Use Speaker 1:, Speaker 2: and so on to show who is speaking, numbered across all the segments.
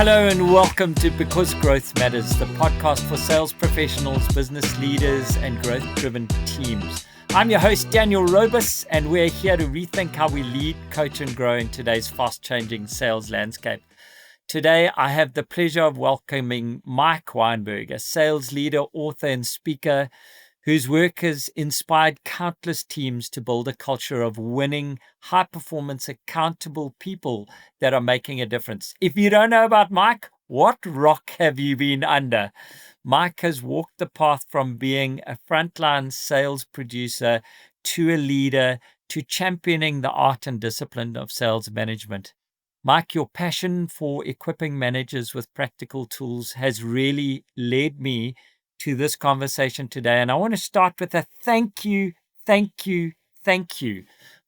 Speaker 1: Hello and welcome to Because Growth Matters, the podcast for sales professionals, business leaders, and growth-driven teams. I'm your host, Daniel Robus, and we're here to rethink how we lead, coach, and grow in today's fast-changing sales landscape. Today, I have the pleasure of welcoming Mike Weinberg, a sales leader, author, and speaker whose work has inspired countless teams to build a culture of winning, high-performance, accountable people that are making a difference. If you don't know about Mike, what rock have you been under? Mike has walked the path from being a frontline sales producer to a leader to championing the art and discipline of sales management. Mike, your passion for equipping managers with practical tools has really led me to this conversation today. And I want to start with a thank you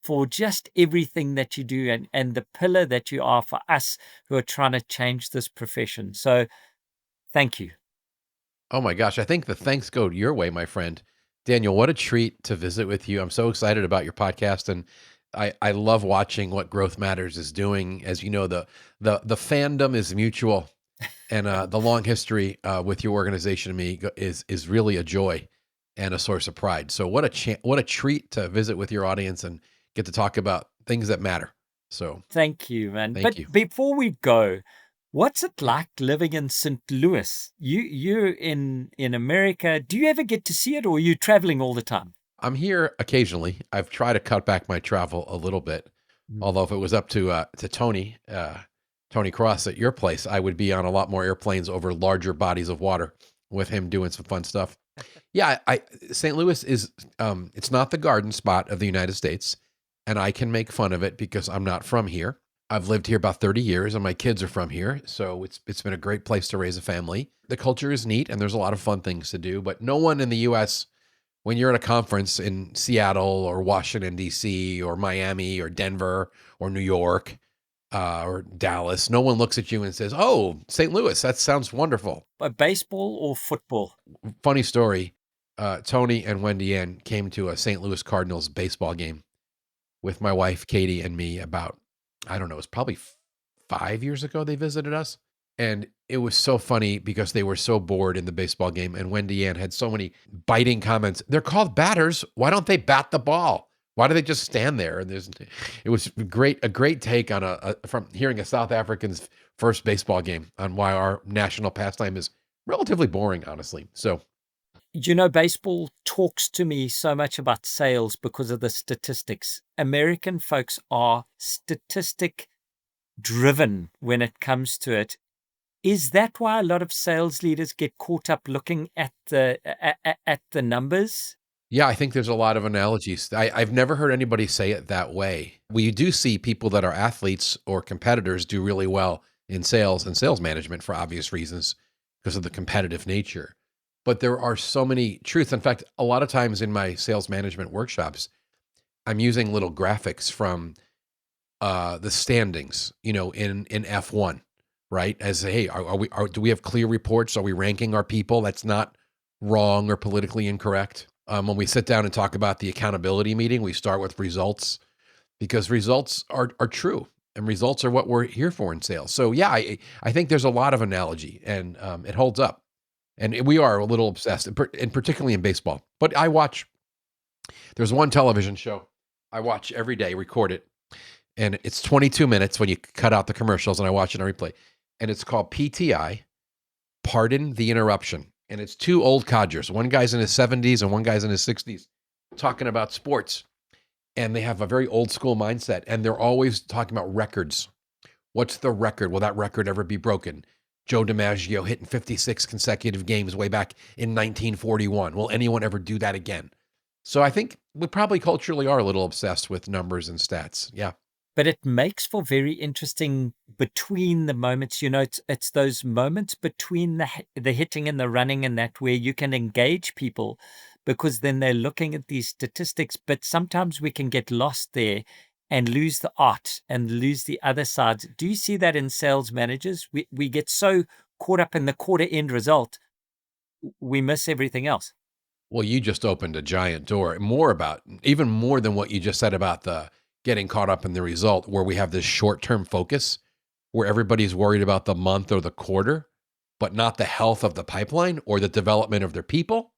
Speaker 1: for just everything that you do and the pillar that you are for us who are trying to change this profession. So thank you.
Speaker 2: Oh my gosh, I think the thanks go your way, my friend. Daniel, what a treat to visit with you. I'm so excited about your podcast, and I love watching what Growth Matters is doing. As you know, the fandom is mutual. And the long history with your organization to me is really a joy and a source of pride. So what a treat to visit with your audience and get to talk about things that matter. So
Speaker 1: thank you, man.
Speaker 2: Thank you.
Speaker 1: Before we go, what's it like living in St. Louis? You're in America. Do you ever get to see it, or are you traveling all the time?
Speaker 2: I'm here occasionally. I've tried to cut back my travel a little bit. Although if it was up to Tony Cross at your place, I would be on a lot more airplanes over larger bodies of water with him doing some fun stuff. Yeah, St. Louis is, it's not the garden spot of the United States, and I can make fun of it because I'm not from here. I've lived here about 30 years, and my kids are from here, so it's been a great place to raise a family. The culture is neat, and there's a lot of fun things to do, but no one in the U.S., when you're at a conference in Seattle or Washington, D.C., or Miami or Denver or New York, or Dallas, no one looks at you and says, "Oh, St. Louis, that sounds wonderful."
Speaker 1: Baseball or football?
Speaker 2: Funny story. Tony and Wendy Ann came to a St. Louis Cardinals baseball game with my wife, Katie, and me about, I don't know, it was probably 5 years ago they visited us. And it was so funny because they were so bored in the baseball game. And Wendy Ann had so many biting comments. They're called batters. Why don't they bat the ball? Why do they just stand there? And it was a great take on from hearing a South African's first baseball game on why our national pastime is relatively boring, honestly. So,
Speaker 1: baseball talks to me so much about sales because of the statistics. American folks are statistic driven when it comes to it. Is that why a lot of sales leaders get caught up looking at the numbers?
Speaker 2: yeah, I think there's a lot of analogies. I've never heard anybody say it that way. We do see people that are athletes or competitors do really well in sales and sales management for obvious reasons because of the competitive nature. But there are so many truths. In fact, a lot of times in my sales management workshops, I'm using little graphics from the standings, in F1, right? As hey, do we have clear reports? Are we ranking our people? That's not wrong or politically incorrect. When we sit down and talk about the accountability meeting, we start with results because results are true and results are what we're here for in sales. So yeah, I think there's a lot of analogy and it holds up. And we are a little obsessed, and particularly in baseball. But there's one television show I watch every day, record it, and it's 22 minutes when you cut out the commercials, and I watch it on replay. And it's called PTI, Pardon the Interruption. And it's two old codgers. One guy's in his 70s and one guy's in his 60s talking about sports. And they have a very old school mindset. And they're always talking about records. What's the record? Will that record ever be broken? Joe DiMaggio hitting 56 consecutive games way back in 1941. Will anyone ever do that again? So I think we probably culturally are a little obsessed with numbers and stats. Yeah.
Speaker 1: But it makes for very interesting between the moments, it's those moments between the hitting and the running and that where you can engage people because then they're looking at these statistics, but sometimes we can get lost there and lose the art and lose the other sides. Do you see that in sales managers? We get so caught up in the quarter end result, we miss everything else.
Speaker 2: Well, you just opened a giant door, even more than what you just said about the getting caught up in the result, where we have this short-term focus. where everybody's worried about the month or the quarter, but not the health of the pipeline or the development of their people.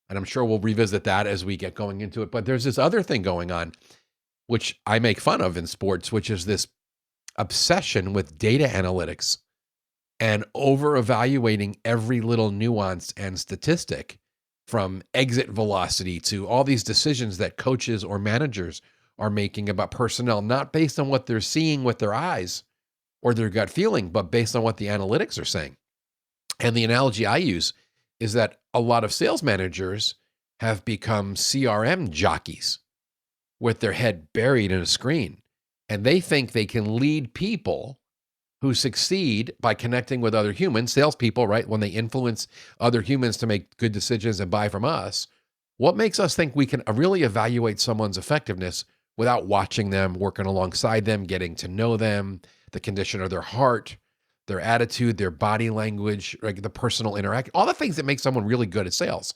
Speaker 2: And I'm sure we'll revisit that as we get going into it. But there's this other thing going on, which I make fun of in sports, which is this obsession with data analytics and over evaluating every little nuance and statistic, from exit velocity to all these decisions that coaches or managers are making about personnel, not based on what they're seeing with their eyes or their gut feeling, but based on what the analytics are saying. And the analogy I use is that a lot of sales managers have become CRM jockeys with their head buried in a screen. And they think they can lead people who succeed by connecting with other humans, salespeople, right? When they influence other humans to make good decisions and buy from us. What makes us think we can really evaluate someone's effectiveness without watching them, working alongside them, getting to know them, the condition of their heart, their attitude, their body language, like the personal interaction, all the things that make someone really good at sales.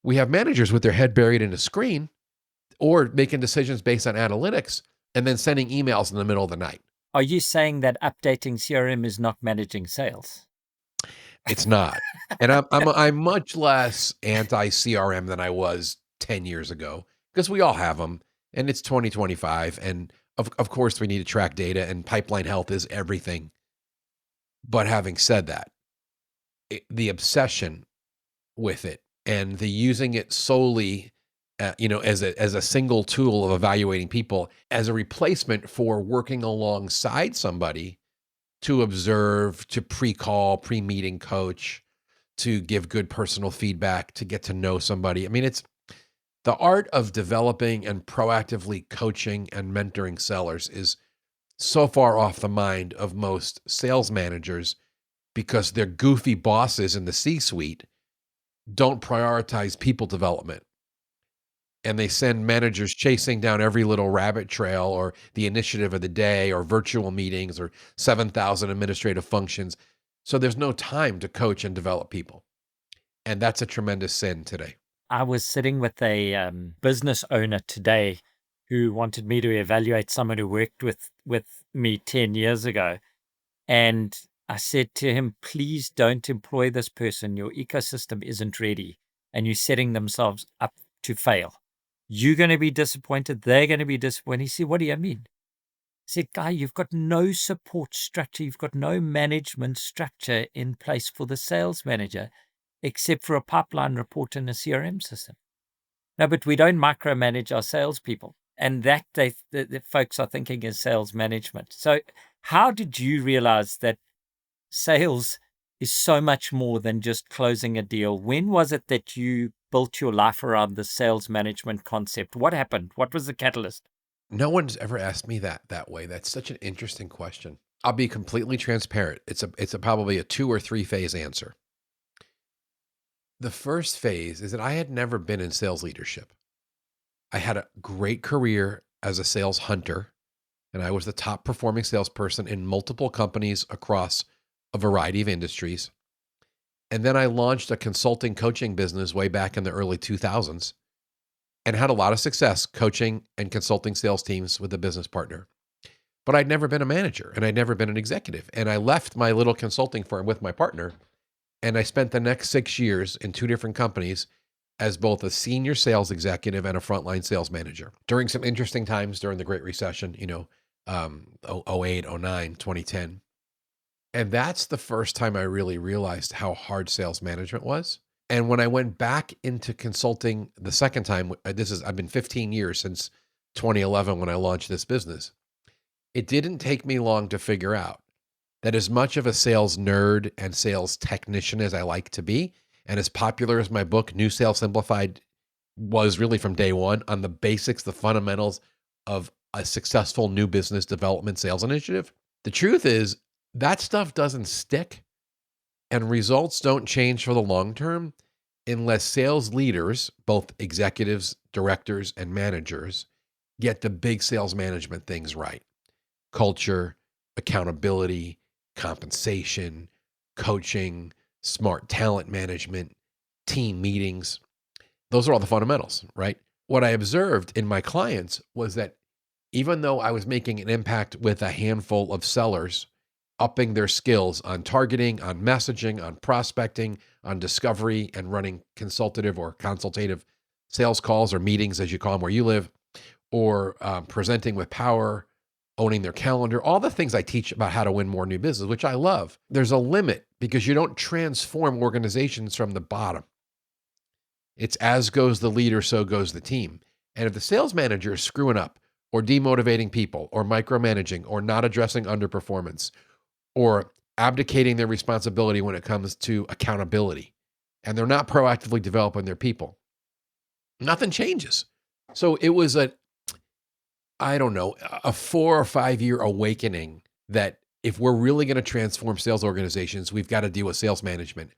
Speaker 2: We have managers with their head buried in a screen or making decisions based on analytics and then sending emails in the middle of the night.
Speaker 1: Are you saying that updating CRM is not managing sales?
Speaker 2: It's not. And I'm much less anti-CRM than I was 10 years ago, because we all have them, and it's 2025, and of course we need to track data, and pipeline health is everything. But having said that, the obsession with it and the using it solely as a single tool of evaluating people as a replacement for working alongside somebody to observe, to pre-call, pre-meeting coach, to give good personal feedback, to get to know somebody. I mean, it's the art of developing and proactively coaching and mentoring sellers is so far off the mind of most sales managers because their goofy bosses in the C-suite don't prioritize people development. And they send managers chasing down every little rabbit trail or the initiative of the day or virtual meetings or 7,000 administrative functions. So there's no time to coach and develop people. And that's a tremendous sin today.
Speaker 1: I was sitting with a business owner today who wanted me to evaluate someone who worked with me 10 years ago. And I said to him, please don't employ this person. Your ecosystem isn't ready and you're setting themselves up to fail. You're going to be disappointed. They're going to be disappointed. He said, what do you mean? I said, Guy, you've got no support structure. You've got no management structure in place for the sales manager, except for a pipeline report and a CRM system. No, but we don't micromanage our salespeople. And that the folks are thinking is sales management. So how did you realize that sales is so much more than just closing a deal? When was it that you built your life around the sales management concept? What happened? What was the catalyst?
Speaker 2: No one's ever asked me that way. That's such an interesting question. I'll be completely transparent. It's probably a 2 or 3 phase answer. The first phase is that I had never been in sales leadership. I had a great career as a sales hunter, and I was the top performing salesperson in multiple companies across a variety of industries. And then I launched a consulting coaching business way back in the early 2000s and had a lot of success coaching and consulting sales teams with a business partner. But I'd never been a manager and I'd never been an executive. And I left my little consulting firm with my partner, and I spent the next 6 years in 2 different companies as both a senior sales executive and a frontline sales manager during some interesting times during the Great Recession, 08, 09, 2010. And that's the first time I really realized how hard sales management was. And when I went back into consulting the second time, I've been 15 years since 2011 when I launched this business. It didn't take me long to figure out that as much of a sales nerd and sales technician as I like to be, and as popular as my book, New Sales Simplified, was really from day one on the basics, the fundamentals of a successful new business development sales initiative, the truth is that stuff doesn't stick and results don't change for the long term unless sales leaders, both executives, directors, and managers, get the big sales management things right. Culture, accountability, compensation, coaching, smart talent management, team meetings. Those are all the fundamentals, right? What I observed in my clients was that even though I was making an impact with a handful of sellers upping their skills on targeting, on messaging, on prospecting, on discovery, and running consultative or consultative sales calls or meetings, as you call them where you live, or presenting with power, owning their calendar, all the things I teach about how to win more new business, which I love. There's a limit because you don't transform organizations from the bottom. It's as goes the leader, so goes the team. And if the sales manager is screwing up or demotivating people or micromanaging or not addressing underperformance or abdicating their responsibility when it comes to accountability, and they're not proactively developing their people, nothing changes. So it was a 4 or 5 year awakening that if we're really going to transform sales organizations, we've got to deal with sales management.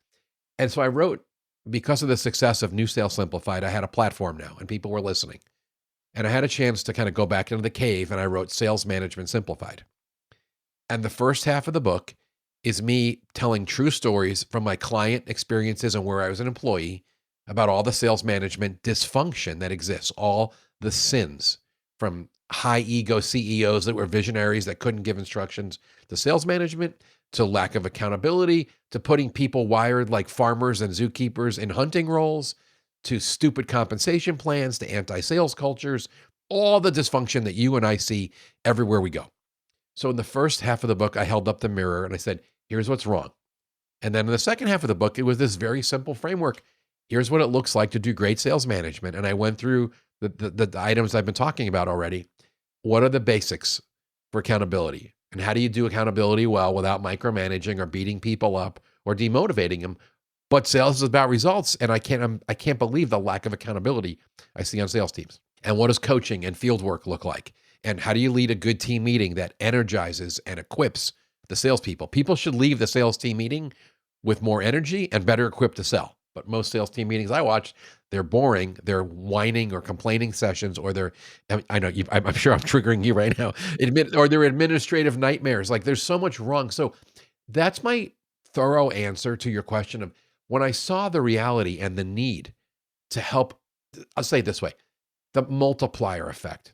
Speaker 2: And so I wrote, because of the success of New Sales Simplified, I had a platform now and people were listening. And I had a chance to kind of go back into the cave and I wrote Sales Management Simplified. And the first half of the book is me telling true stories from my client experiences and where I was an employee about all the sales management dysfunction that exists, all the sins, from high ego CEOs that were visionaries that couldn't give instructions to sales management, to lack of accountability, to putting people wired like farmers and zookeepers in hunting roles, to stupid compensation plans, to anti-sales cultures, all the dysfunction that you and I see everywhere we go. So in the first half of the book, I held up the mirror and I said, here's what's wrong. And then in the second half of the book, it was this very simple framework. Here's what it looks like to do great sales management. And I went through the items I've been talking about already. What are the basics for accountability? And how do you do accountability well without micromanaging or beating people up or demotivating them? But sales is about results. And I can't believe the lack of accountability I see on sales teams. And what does coaching and field work look like? And how do you lead a good team meeting that energizes and equips the salespeople? People should leave the sales team meeting with more energy and better equipped to sell. But most sales team meetings I watch, they're boring. They're whining or complaining sessions, or I'm sure I'm triggering you right now, or they're administrative nightmares. Like there's so much wrong. So that's my thorough answer to your question of when I saw the reality and the need to help, I'll say it this way, the multiplier effect.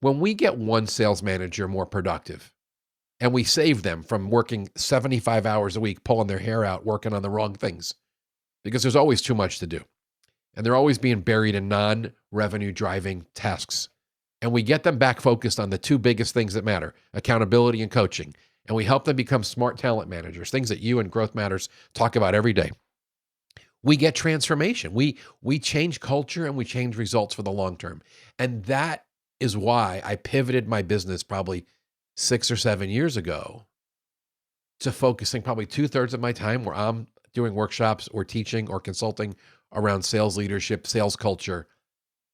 Speaker 2: When we get one sales manager more productive and we save them from working 75 hours a week, pulling their hair out, working on the wrong things, because there's always too much to do. And they're always being buried in non-revenue driving tasks. And we get them back focused on the two biggest things that matter, accountability and coaching. And we help them become smart talent managers, things that you and Growth Matters talk about every day. We get transformation. We change culture and we change results for the long term. And that is why I pivoted my business probably 6 or 7 years ago to focusing probably 2/3 of my time where I'm doing workshops or teaching or consulting around sales leadership, sales culture,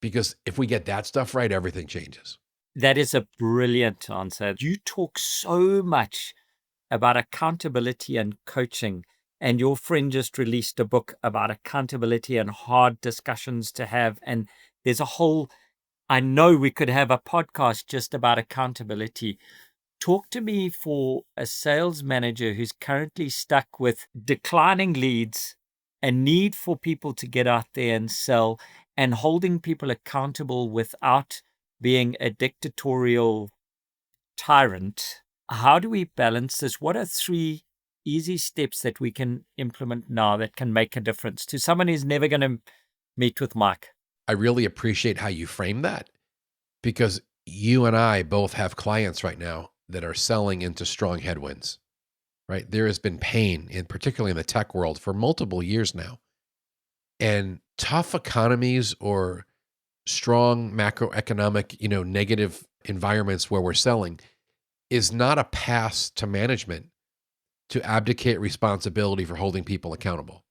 Speaker 2: because if we get that stuff right, everything changes.
Speaker 1: That is a brilliant answer. You talk so much about accountability and coaching, and your friend just released a book about accountability and hard discussions to have. And there's a whole, I know we could have a podcast just about accountability. Talk to me for a sales manager who's currently stuck with declining leads, a need for people to get out there and sell, and holding people accountable without being a dictatorial tyrant. How do we balance this? What are 3 easy steps that we can implement now that can make a difference to someone who's never going to meet with Mike?
Speaker 2: I really appreciate how you frame that, because you and I both have clients right now that are selling into strong headwinds, right? There has been pain, particularly in the tech world, for multiple years now. And tough economies or strong macroeconomic, negative environments where we're selling is not a pass to management to abdicate responsibility for holding people accountable.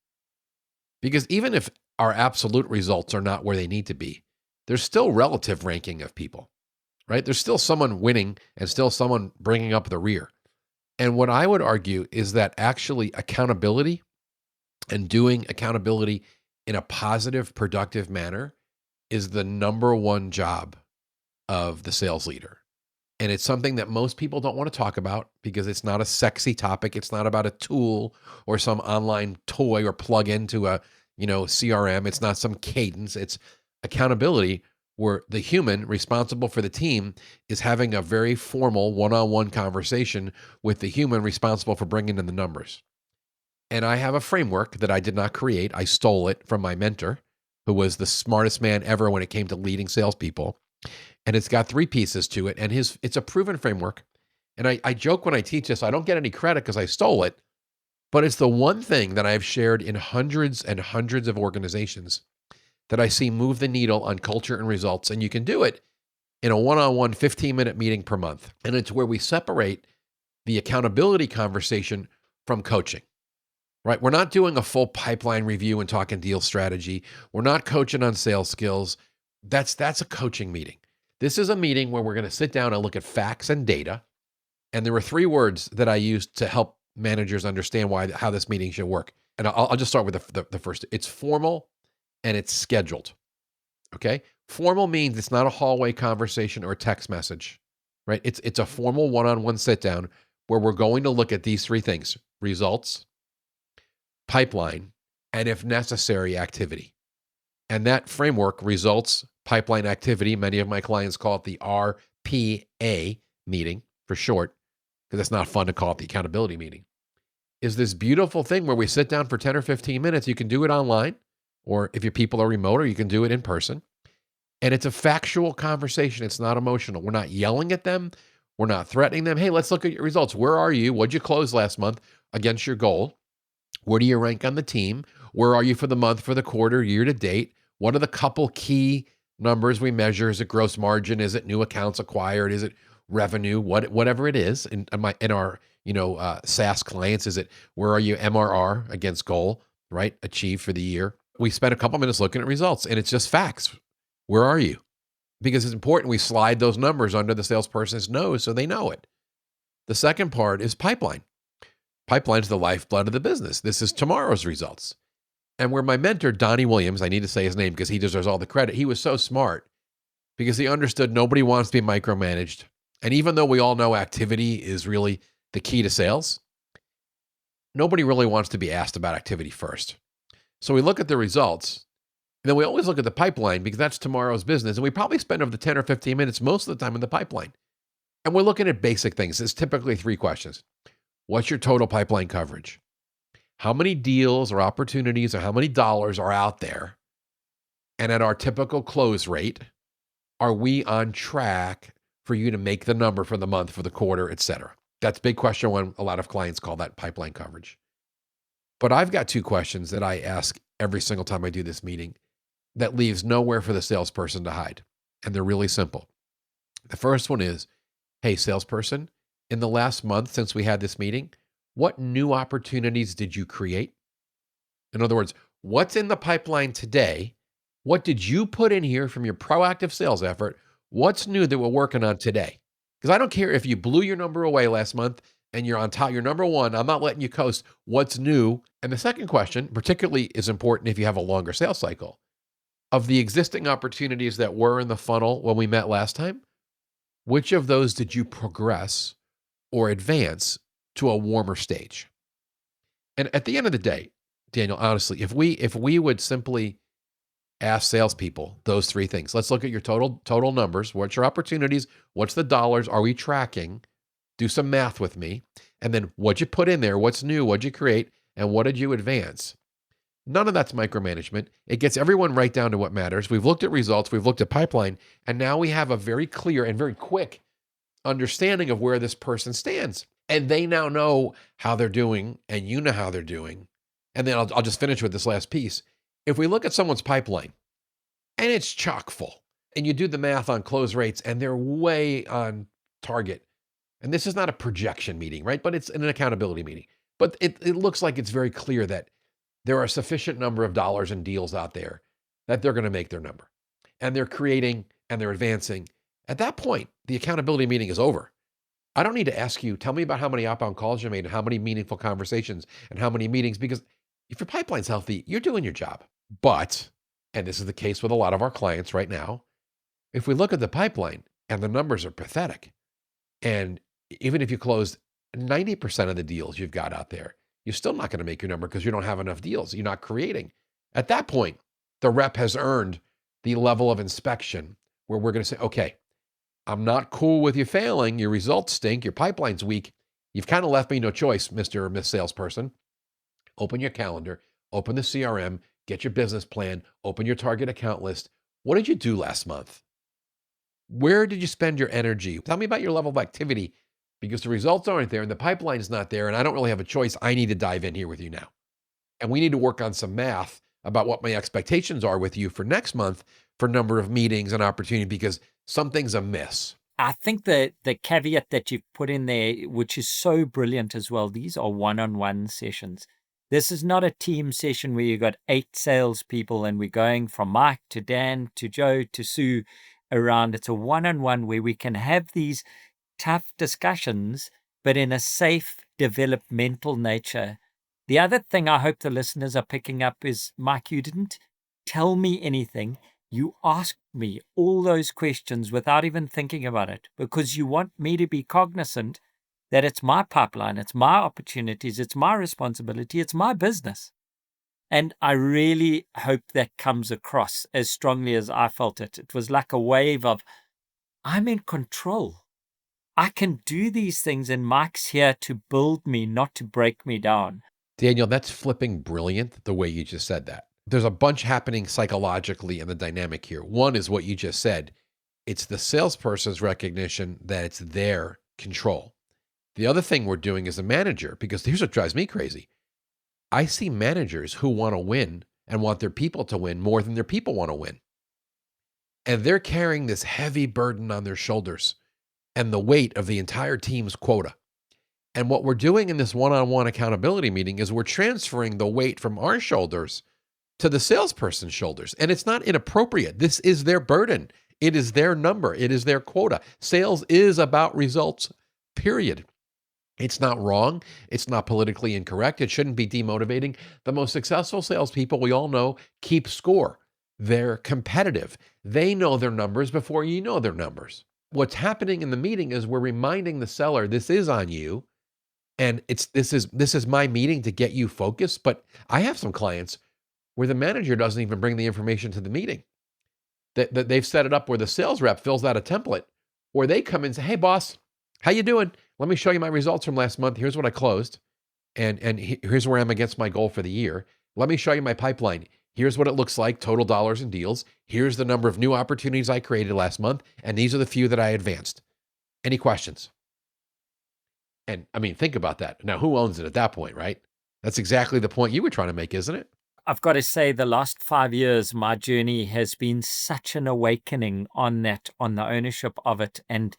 Speaker 2: Because even if our absolute results are not where they need to be, there's still relative ranking of people, right? There's still someone winning and still someone bringing up the rear. And what I would argue is that actually accountability and doing accountability in a positive, productive manner is the number one job of the sales leader. And it's something that most people don't want to talk about because it's not a sexy topic. It's not about a tool or some online toy or plug into a, CRM. It's not some cadence. It's accountability where the human responsible for the team is having a very formal one-on-one conversation with the human responsible for bringing in the numbers. And I have a framework that I did not create. I stole it from my mentor, who was the smartest man ever when it came to leading salespeople. And it's got 3 pieces to it. And it's a proven framework. And I joke when I teach this, I don't get any credit because I stole it, but it's the one thing that I've shared in hundreds and hundreds of organizations that I see move the needle on culture and results. And you can do it in a one-on-one 15-minute meeting per month. And it's where we separate the accountability conversation from coaching, right? We're not doing a full pipeline review and talking deal strategy. We're not coaching on sales skills. That's a coaching meeting. This is a meeting where we're going to sit down and look at facts and data. And there were 3 words that I used to help managers understand how this meeting should work. And I'll just start with the first. It's formal and it's scheduled. Okay? Formal means it's not a hallway conversation or a text message, right? It's a formal one-on-one sit down where we're going to look at these 3 things: results, pipeline, and if necessary, activity. And that framework, results, pipeline, activity, many of my clients call it the RPA meeting for short, because it's not fun to call it the accountability meeting, is this beautiful thing where we sit down for 10 or 15 minutes. You can do it online, or if your people are remote, or you can do it in person. And it's a factual conversation. It's not emotional. We're not yelling at them. We're not threatening them. Hey, let's look at your results. Where are you? What'd you close last month against your goal? Where do you rank on the team? Where are you for the month, for the quarter, year to date? What are the couple key numbers we measure? Is it gross margin? Is it new accounts acquired? Is it revenue? Whatever it is in our SaaS clients, is it where are you MRR against goal, right? Achieved for the year. We spend a couple minutes looking at results, and it's just facts. Where are you? Because it's important we slide those numbers under the salesperson's nose so they know it. The second part is pipeline. Pipeline is the lifeblood of the business. This is tomorrow's results. And where my mentor, Donnie Williams, I need to say his name because he deserves all the credit. He was so smart because he understood nobody wants to be micromanaged. And even though we all know activity is really the key to sales, nobody really wants to be asked about activity first. So we look at the results, and then we always look at the pipeline because that's tomorrow's business. And we probably spend over the 10 or 15 minutes most of the time in the pipeline. And we're looking at basic things. It's typically 3 questions. What's your total pipeline coverage? How many deals or opportunities or how many dollars are out there? And at our typical close rate, are we on track for you to make the number for the month, for the quarter, et cetera? That's big question one. A lot of clients call that pipeline coverage. But I've got 2 questions that I ask every single time I do this meeting that leaves nowhere for the salesperson to hide. And they're really simple. The first one is, hey, salesperson, in the last month since we had this meeting, what new opportunities did you create? In other words, what's in the pipeline today? What did you put in here from your proactive sales effort? What's new that we're working on today? Because I don't care if you blew your number away last month and you're on top, you're number 1. I'm not letting you coast. What's new? And the second question, particularly is important if you have a longer sales cycle, of the existing opportunities that were in the funnel when we met last time, which of those did you progress or advance to a warmer stage? And at the end of the day, Daniel, honestly, if we would simply ask salespeople those 3 things, let's look at your total numbers. What's your opportunities? What's the dollars? Are we tracking? Do some math with me. And then what'd you put in there? What's new? What'd you create? And what did you advance? None of that's micromanagement. It gets everyone right down to what matters. We've looked at results. We've looked at pipeline. And now we have a very clear and very quick understanding of where this person stands. And they now know how they're doing, and you know how they're doing. And then I'll just finish with this last piece. If we look at someone's pipeline, and it's chock full, and you do the math on close rates, and they're way on target, and this is not a projection meeting, right? But it's an accountability meeting. But it looks like it's very clear that there are a sufficient number of dollars and deals out there that they're going to make their number. And they're creating, and they're advancing. At that point, the accountability meeting is over. I don't need to ask you, tell me about how many outbound calls you made and how many meaningful conversations and how many meetings, because if your pipeline's healthy, you're doing your job. But, and this is the case with a lot of our clients right now, if we look at the pipeline and the numbers are pathetic, and even if you closed 90% of the deals you've got out there, you're still not going to make your number because you don't have enough deals. You're not creating. At that point, the rep has earned the level of inspection where we're going to say, okay, I'm not cool with you failing. Your results stink. Your pipeline's weak. You've kind of left me no choice, Mr. or Miss Salesperson. Open your calendar, open the CRM, get your business plan, open your target account list. What did you do last month? Where did you spend your energy? Tell me about your level of activity, because the results aren't there and the pipeline's not there and I don't really have a choice. I need to dive in here with you now. And we need to work on some math about what my expectations are with you for next month for number of meetings and opportunity, because something's amiss.
Speaker 1: I think the caveat that you've put in there, which is so brilliant as well, these are one-on-one sessions. This is not a team session where you've got 8 salespeople and we're going from Mike to Dan to Joe to Sue around. It's a one-on-one where we can have these tough discussions, but in a safe, developmental nature. The other thing I hope the listeners are picking up is, Mike, you didn't tell me anything. You asked me all those questions without even thinking about it, because you want me to be cognizant that it's my pipeline, it's my opportunities, it's my responsibility, it's my business. And I really hope that comes across as strongly as I felt it. It was like a wave of, I'm in control. I can do these things, and Mike's here to build me, not to break me down.
Speaker 2: Daniel, that's flipping brilliant the way you just said that. There's a bunch happening psychologically in the dynamic here. One is what you just said. It's the salesperson's recognition that it's their control. The other thing we're doing as a manager, because here's what drives me crazy. I see managers who want to win and want their people to win more than their people want to win. And they're carrying this heavy burden on their shoulders and the weight of the entire team's quota. And what we're doing in this one-on-one accountability meeting is we're transferring the weight from our shoulders to the salesperson's shoulders. And it's not inappropriate. This is their burden. It is their number. It is their quota. Sales is about results, period. It's not wrong. It's not politically incorrect. It shouldn't be demotivating. The most successful salespeople, we all know, keep score. They're competitive. They know their numbers before you know their numbers. What's happening in the meeting is we're reminding the seller, this is on you. And this is my meeting to get you focused. But I have some clients where the manager doesn't even bring the information to the meeting. That they've set it up where the sales rep fills out a template, where they come in and say, hey, boss, how you doing? Let me show you my results from last month. Here's what I closed. And here's where I'm against my goal for the year. Let me show you my pipeline. Here's what it looks like, total dollars and deals. Here's the number of new opportunities I created last month. And these are the few that I advanced. Any questions? And I mean, think about that. Now, who owns it at that point, right? That's exactly the point you were trying to make, isn't it?
Speaker 1: I've got to say, the last 5 years, my journey has been such an awakening on that, on the ownership of it, and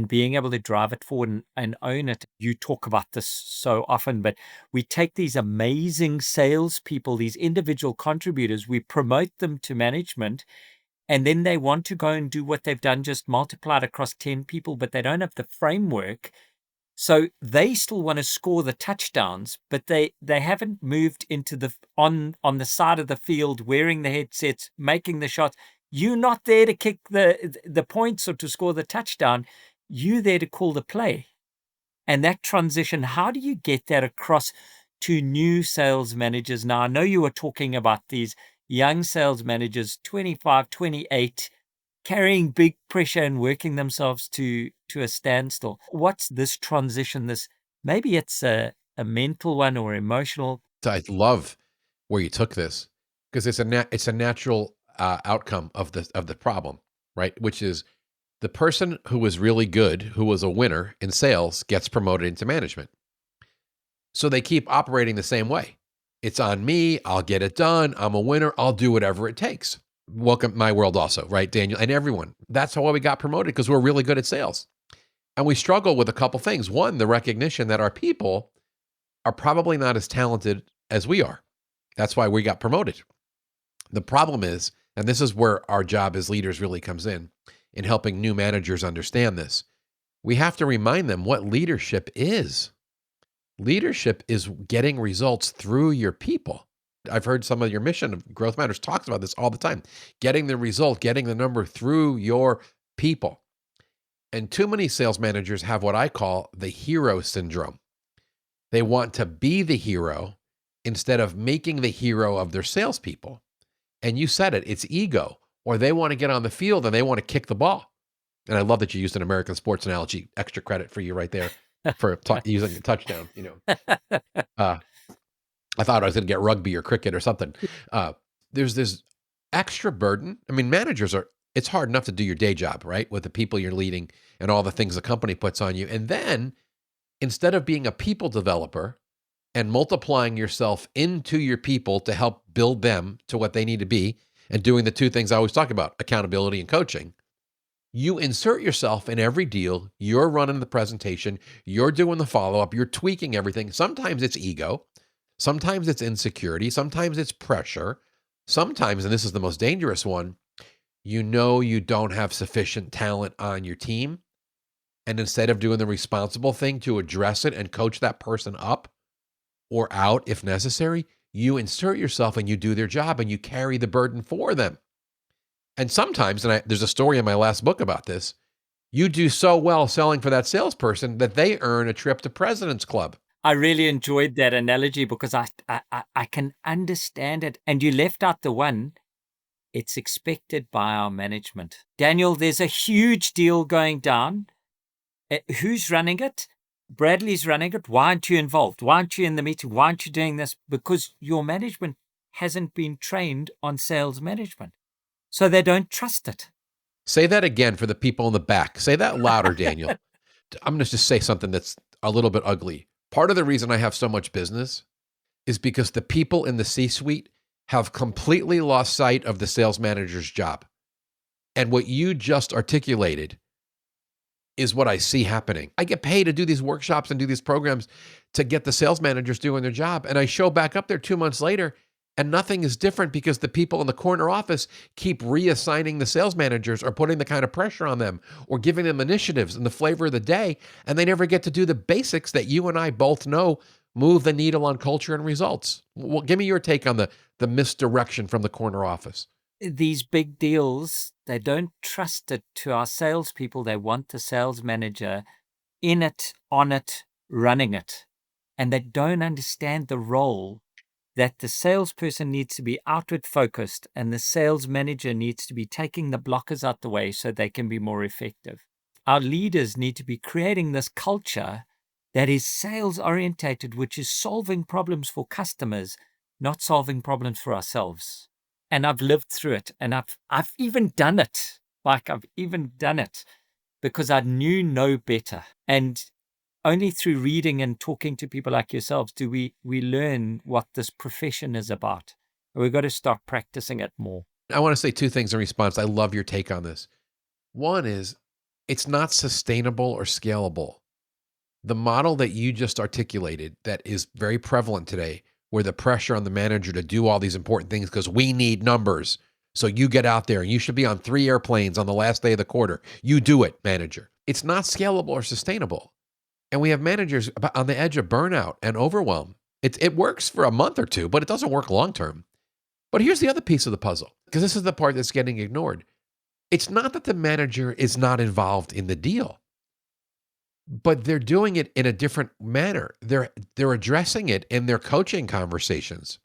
Speaker 1: being able to drive it forward and own it. You talk about this so often, but we take these amazing salespeople, these individual contributors, we promote them to management, and then they want to go and do what they've done, just multiplied across 10 people, but they don't have the framework. So they still want to score the touchdowns, but they haven't moved into the on the side of the field, wearing the headsets, making the shots. You're not there to kick the points or to score the touchdown. You're there to call the play. And that transition, how do you get that across to new sales managers? Now, I know you were talking about these young sales managers, 25, 28, carrying big pressure and working themselves to a standstill. What's this transition? Maybe it's a mental one or emotional.
Speaker 2: I love where you took this, because it's a natural outcome of the problem, right? Which is the person who was really good, who was a winner in sales, gets promoted into management. So they keep operating the same way. It's on me. I'll get it done. I'm a winner. I'll do whatever it takes. Welcome to my world also, right, Daniel? And everyone. That's why we got promoted, because we're really good at sales. And we struggle with a couple things. One, the recognition that our people are probably not as talented as we are. That's why we got promoted. The problem is, and this is where our job as leaders really comes in helping new managers understand this, we have to remind them what leadership is. Leadership is getting results through your people. I've heard some of your mission of Growth Matters talks about this all the time. Getting the result, getting the number through your people. And too many sales managers have what I call the hero syndrome. They want to be the hero instead of making the hero of their salespeople. And you said it, it's ego. or they want to get on the field and they want to kick the ball. And I love that you used an American sports analogy. Extra credit for you right there for using a touchdown. Uh, I thought I was going to get rugby or cricket or something. There's this extra burden. I mean, it's hard enough to do your day job, right? With the people you're leading and all the things the company puts on you. And then instead of being a people developer and multiplying yourself into your people to help build them to what they need to be and doing the two things I always talk about, accountability and coaching, you insert yourself in every deal. You're running the presentation. You're doing the follow-up. You're tweaking everything. Sometimes it's ego. Sometimes it's insecurity. Sometimes it's pressure. Sometimes, and this is the most dangerous one, you don't have sufficient talent on your team. And instead of doing the responsible thing to address it and coach that person up or out if necessary, you insert yourself and you do their job and you carry the burden for them. And sometimes, there's a story in my last book about this, you do so well selling for that salesperson that they earn a trip to President's Club.
Speaker 1: I really enjoyed that analogy because I can understand it. And you left out the one, it's expected by our management. Daniel, there's a huge deal going down. Who's running it? Bradley's running it. Why aren't you involved? Why aren't you in the meeting? Why aren't you doing this? Because your management hasn't been trained on sales management. So they don't trust it.
Speaker 2: Say that again for the people in the back. Say that louder, Daniel. I'm going to just say something that's a little bit ugly. Part of the reason I have so much business is because the people in the C-suite have completely lost sight of the sales manager's job. And what you just articulated is what I see happening. I get paid to do these workshops and do these programs to get the sales managers doing their job. And I show back up there 2 months later and nothing is different because the people in the corner office keep reassigning the sales managers or putting the kind of pressure on them or giving them initiatives and the flavor of the day. And they never get to do the basics that you and I both know move the needle on culture and results. Well, give me your take on the misdirection from the corner office.
Speaker 1: These big deals, they don't trust it to our salespeople. They want the sales manager in it, on it, running it. And they don't understand the role that the salesperson needs to be outward focused and the sales manager needs to be taking the blockers out the way so they can be more effective. Our leaders need to be creating this culture that is sales orientated, which is solving problems for customers, not solving problems for ourselves. And I've lived through it, and I've even done it. I've even done it because I knew no better. And only through reading and talking to people like yourselves do we learn what this profession is about. And we've got to start practicing it more.
Speaker 2: I want to say two things in response. I love your take on this. One is, it's not sustainable or scalable. The model that you just articulated that is very prevalent today, where the pressure on the manager to do all these important things because we need numbers. So you get out there and you should be on 3 airplanes on the last day of the quarter. You do it, manager. It's not scalable or sustainable. And we have managers on the edge of burnout and overwhelm. It works for a month or two, but it doesn't work long term. But here's the other piece of the puzzle, because this is the part that's getting ignored. It's not that the manager is not involved in the deal, but they're doing it in a different manner. They're addressing it in their coaching conversations.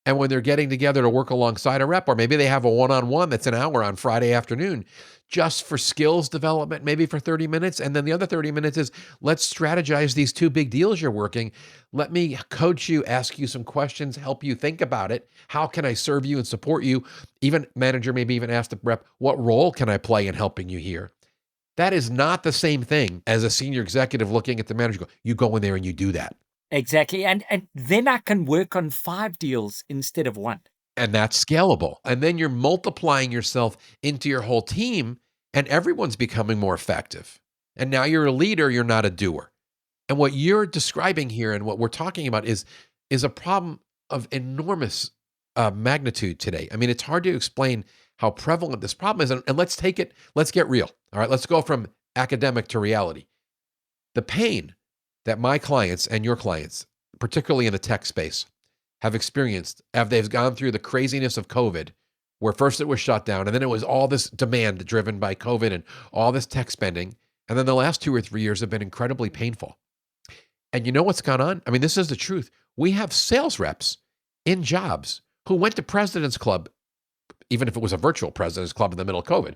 Speaker 2: And when they're getting together to work alongside a rep, or maybe they have a one-on-one that's an hour on Friday afternoon, just for skills development, maybe for 30 minutes. And then the other 30 minutes is, let's strategize these 2 big deals you're working. Let me coach you, ask you some questions, help you think about it. How can I serve you and support you? Even manager maybe even ask the rep, what role can I play in helping you here? That is not the same thing as a senior executive looking at the manager, you go in there and you do that.
Speaker 1: Exactly. And then I can work on 5 deals instead of 1.
Speaker 2: And that's scalable. And then you're multiplying yourself into your whole team and everyone's becoming more effective. And now you're a leader, you're not a doer. And what you're describing here and what we're talking about is a problem of enormous magnitude today. I mean, it's hard to explain how prevalent this problem is. And let's get real. All right, let's go from academic to reality. The pain that my clients and your clients, particularly in the tech space, have experienced after they've gone through the craziness of COVID, where first it was shut down, and then it was all this demand driven by COVID and all this tech spending. And then the last 2 or 3 years have been incredibly painful. And you know what's gone on? I mean, this is the truth. We have sales reps in jobs who went to President's Club even if it was a virtual president's club in the middle of COVID,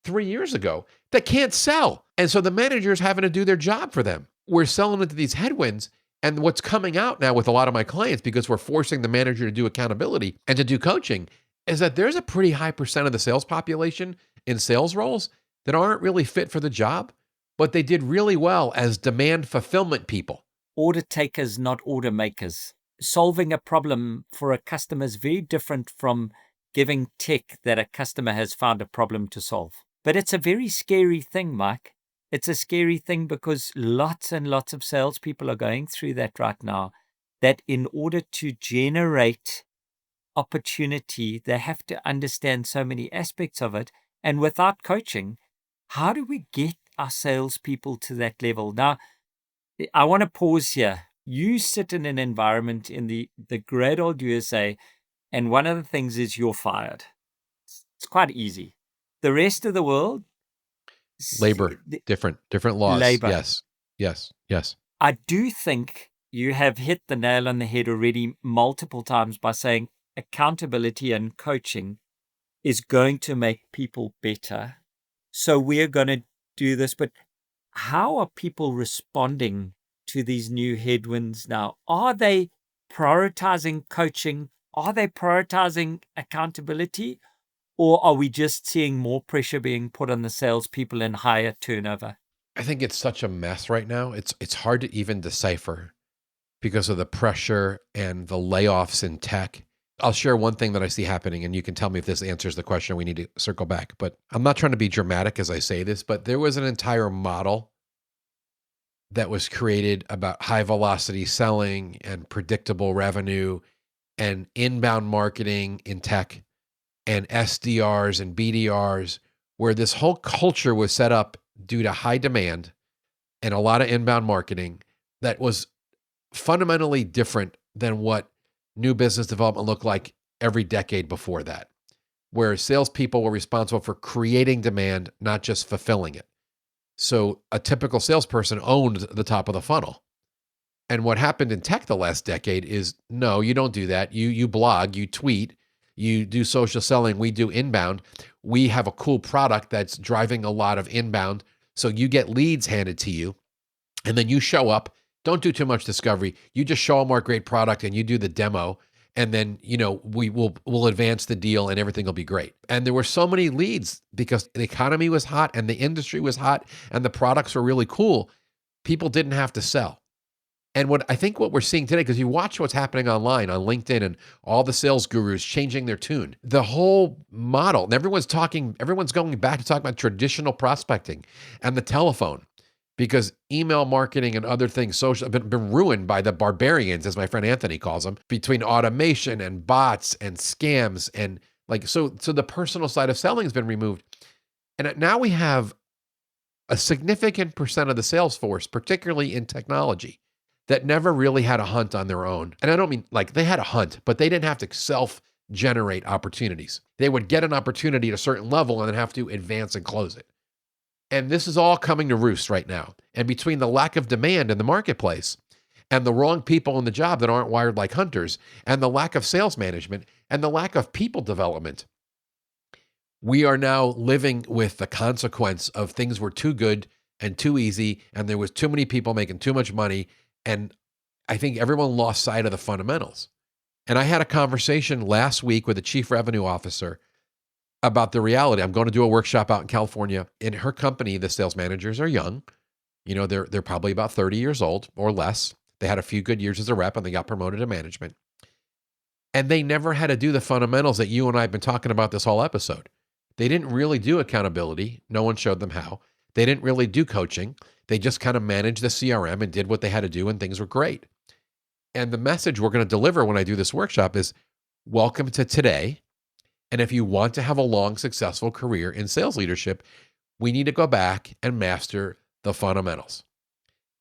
Speaker 2: 3 years ago, that can't sell. And so the manager's having to do their job for them. We're selling into these headwinds. And what's coming out now with a lot of my clients, because we're forcing the manager to do accountability and to do coaching, is that there's a pretty high percent of the sales population in sales roles that aren't really fit for the job, but they did really well as demand fulfillment people.
Speaker 1: Order takers, not order makers. Solving a problem for a customer is very different from giving tech that a customer has found a problem to solve. But it's a very scary thing, Mike. It's a scary thing because lots and lots of salespeople are going through that right now, that in order to generate opportunity, they have to understand so many aspects of it. And without coaching, how do we get our salespeople to that level? Now, I want to pause here. You sit in an environment in the great old USA, and one of the things is you're fired. It's quite easy. The rest of the world,
Speaker 2: labor, different laws.
Speaker 1: Labor.
Speaker 2: Yes.
Speaker 1: I do think you have hit the nail on the head already multiple times by saying accountability and coaching is going to make people better. So we're going to do this, but how are people responding to these new headwinds now? Are they prioritizing coaching? Are they prioritizing accountability? Or are we just seeing more pressure being put on the salespeople and higher turnover?
Speaker 2: I think it's such a mess right now. It's hard to even decipher because of the pressure and the layoffs in tech. I'll share one thing that I see happening, and you can tell me if this answers the question. We need to circle back. But I'm not trying to be dramatic as I say this, but there was an entire model that was created about high velocity selling and predictable revenue and inbound marketing in tech and SDRs and BDRs, where this whole culture was set up due to high demand and a lot of inbound marketing that was fundamentally different than what new business development looked like every decade before that, where salespeople were responsible for creating demand, not just fulfilling it. So a typical salesperson owned the top of the funnel. And what happened in tech the last decade is, no, you don't do that. You blog, you tweet, you do social selling, we do inbound. We have a cool product that's driving a lot of inbound. So you get leads handed to you, and then you show up. Don't do too much discovery. You just show them our great product and you do the demo. And then, we'll advance the deal and everything will be great. And there were so many leads because the economy was hot and the industry was hot and the products were really cool. People didn't have to sell. And what we're seeing today, because you watch what's happening online on LinkedIn and all the sales gurus changing their tune, the whole model, and everyone's going back to talk about traditional prospecting and the telephone, because email marketing and other things, social, have been ruined by the barbarians, as my friend Anthony calls them, between automation and bots and scams. And so the personal side of selling has been removed. And now we have a significant percent of the sales force, particularly in technology, that never really had a hunt on their own. And I don't mean they had a hunt, but they didn't have to self-generate opportunities. They would get an opportunity at a certain level and then have to advance and close it. And this is all coming to roost right now. And between the lack of demand in the marketplace and the wrong people in the job that aren't wired like hunters and the lack of sales management and the lack of people development, we are now living with the consequence of things were too good and too easy, and there was too many people making too much money. And I think everyone lost sight of the fundamentals. And I had a conversation last week with the chief revenue officer about the reality. I'm going to do a workshop out in California. In her company, the sales managers are young. They're probably about 30 years old or less. They had a few good years as a rep and they got promoted to management. And they never had to do the fundamentals that you and I have been talking about this whole episode. They didn't really do accountability. No one showed them how. They didn't really do coaching. They just kind of managed the CRM and did what they had to do, and things were great. And the message we're going to deliver when I do this workshop is, welcome to today. And if you want to have a long, successful career in sales leadership, we need to go back and master the fundamentals: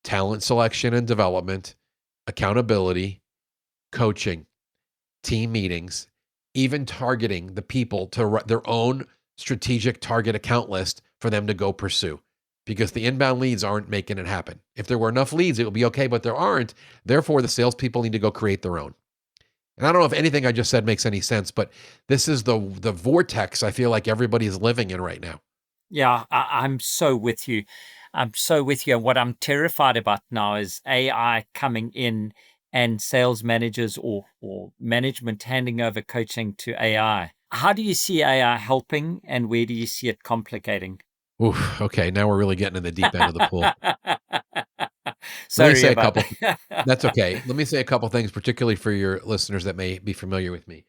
Speaker 2: talent selection and development, accountability, coaching, team meetings, even targeting the people to their own strategic target account list for them to go pursue, because the inbound leads aren't making it happen. If there were enough leads, it would be okay, but there aren't. Therefore, the salespeople need to go create their own. And I don't know if anything I just said makes any sense, but this is the vortex I feel like everybody is living in right now.
Speaker 1: Yeah, I'm so with you. I'm so with you. And what I'm terrified about now is AI coming in and sales managers or management handing over coaching to AI. How do you see AI helping and where do you see it complicating?
Speaker 2: Oof, okay, now we're really getting in the deep end of the pool. Let me
Speaker 1: Sorry
Speaker 2: say a
Speaker 1: about
Speaker 2: couple.
Speaker 1: that.
Speaker 2: That's okay. Let me say a couple things, particularly for your listeners that may be familiar with me.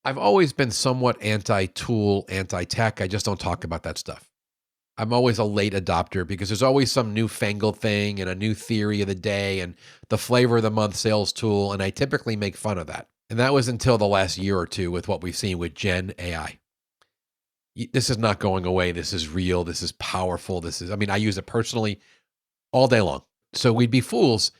Speaker 2: I've always been somewhat anti-tool, anti-tech. I just don't talk about that stuff. I'm always a late adopter because there's always some newfangled thing and a new theory of the day and the flavor of the month sales tool, and I typically make fun of that. And that was until the last year or two with what we've seen with Gen AI. This is not going away. This is real. This is powerful. I mean, I use it personally all day long. So we'd be fools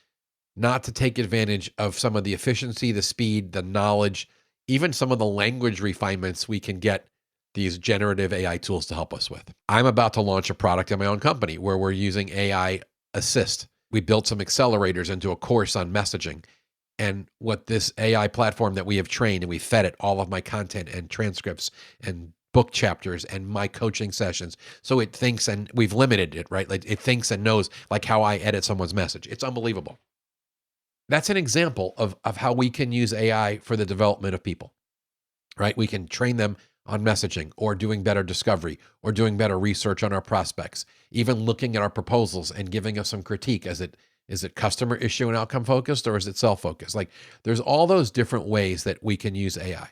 Speaker 2: not to take advantage of some of the efficiency, the speed, the knowledge, even some of the language refinements we can get these generative AI tools to help us with. I'm about to launch a product in my own company where we're using AI assist. We built some accelerators into a course on messaging. And what this AI platform that we have trained and we fed it all of my content and transcripts and book chapters and my coaching sessions. So it thinks, and we've limited it, right? Like it thinks and knows like how I edit someone's message. It's unbelievable. That's an example of how we can use AI for the development of people, right? We can train them on messaging or doing better discovery or doing better research on our prospects, even looking at our proposals and giving us some critique. Is it customer issue and outcome focused or is it self-focused? Like there's all those different ways that we can use AI.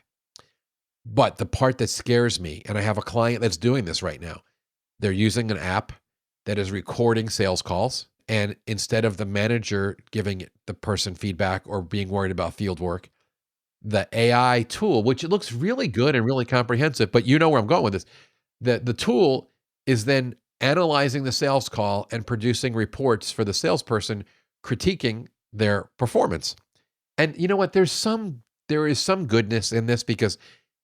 Speaker 2: But the part that scares me, and I have a client that's doing this right now, they're using an app that is recording sales calls. And instead of the manager giving the person feedback or being worried about field work, the AI tool, which it looks really good and really comprehensive, but you know where I'm going with this. The tool is then analyzing the sales call and producing reports for the salesperson critiquing their performance. And you know what? There is some goodness in this because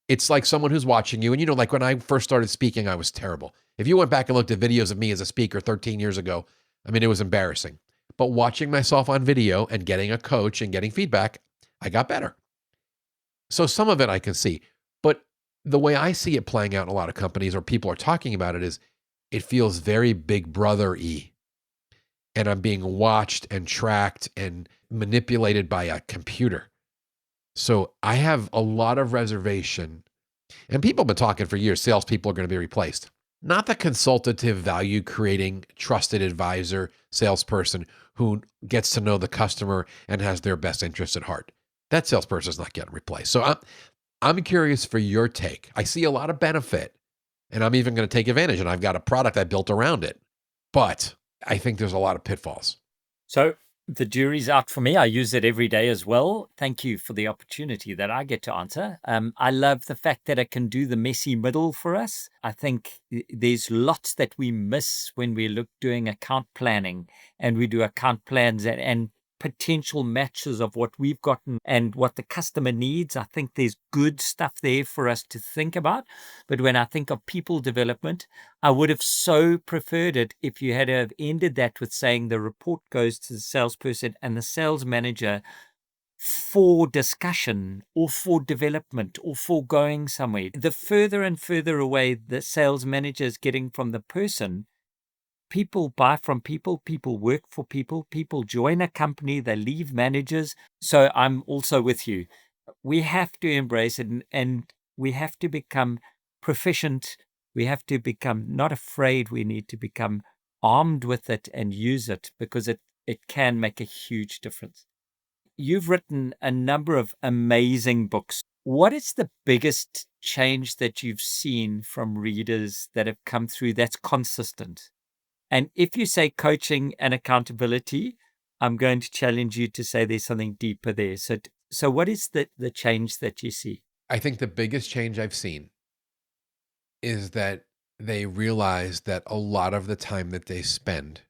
Speaker 2: it's like someone who's watching you. And you know, like when I first started speaking, I was terrible. If you went back and looked at videos of me as a speaker 13 years ago, I mean, it was embarrassing. But watching myself on video and getting a coach and getting feedback, I got better. So some of it I can see. But the way I see it playing out in a lot of companies or people are talking about it is it feels very big brother-y. And I'm being watched and tracked and manipulated by a computer. So I have a lot of reservation. And people have been talking for years, salespeople are going to be replaced. Not the consultative, value creating, trusted advisor, salesperson who gets to know the customer and has their best interests at heart. That salesperson is not getting replaced. So I'm curious for your take. I see a lot of benefit, and I'm even going to take advantage, and I've got a product I built around it. But I think there's a lot of pitfalls.
Speaker 1: So the jury's out for me. I use it every day as well. Thank you for the opportunity that I get to answer. I love the fact that it can do the messy middle for us. I think there's lots that we miss when we look doing account planning and we do account plans and potential matches of what we've gotten and what the customer needs. I think there's good stuff there for us to think about. But when I think of people development, I would have so preferred it if you had have ended that with saying the report goes to the salesperson and the sales manager for discussion or for development or for going somewhere. The further and further away the sales manager is getting from the person, people buy from people, people work for people, people join a company, they leave managers. So I'm also with you. We have to embrace it and we have to become proficient. We have to become not afraid. We need to become armed with it and use it because it can make a huge difference. You've written a number of amazing books. What is the biggest change that you've seen from readers that have come through that's consistent? And if you say coaching and accountability, I'm going to challenge you to say there's something deeper there. So what is the change that you see?
Speaker 2: I think the biggest change I've seen is that they realize that a lot of the time that they spend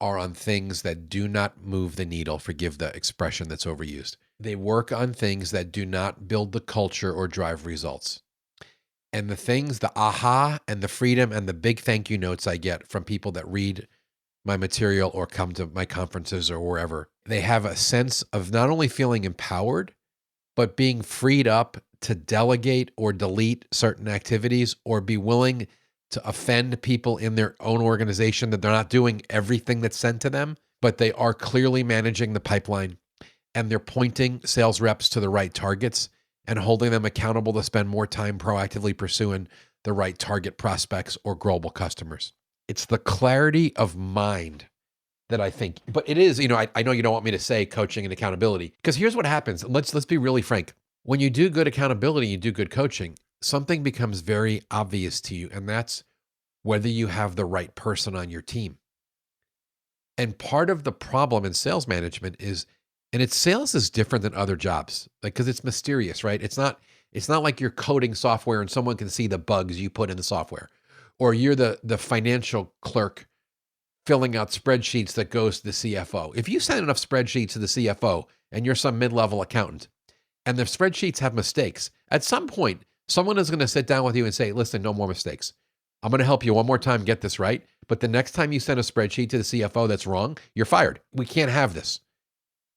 Speaker 2: are on things that do not move the needle, forgive the expression that's overused. They work on things that do not build the culture or drive results. And the things, the aha and the freedom and the big thank you notes I get from people that read my material or come to my conferences or wherever. They have a sense of not only feeling empowered, but being freed up to delegate or delete certain activities or be willing to offend people in their own organization, that they're not doing everything that's sent to them, but they are clearly managing the pipeline and they're pointing sales reps to the right targets and holding them accountable to spend more time proactively pursuing the right target prospects or growable customers. It's the clarity of mind that I think, but it is, I know you don't want me to say coaching and accountability, because here's what happens. Let's be really frank. When you do good accountability, you do good coaching, something becomes very obvious to you, and that's whether you have the right person on your team. And part of the problem in sales management is, and sales is different than other jobs, like, because it's mysterious, right? It's not like you're coding software and someone can see the bugs you put in the software, or you're the financial clerk filling out spreadsheets that goes to the CFO. If you send enough spreadsheets to the CFO and you're some mid-level accountant and the spreadsheets have mistakes, at some point, someone is going to sit down with you and say, listen, no more mistakes. I'm going to help you one more time get this right. But the next time you send a spreadsheet to the CFO that's wrong, you're fired. We can't have this.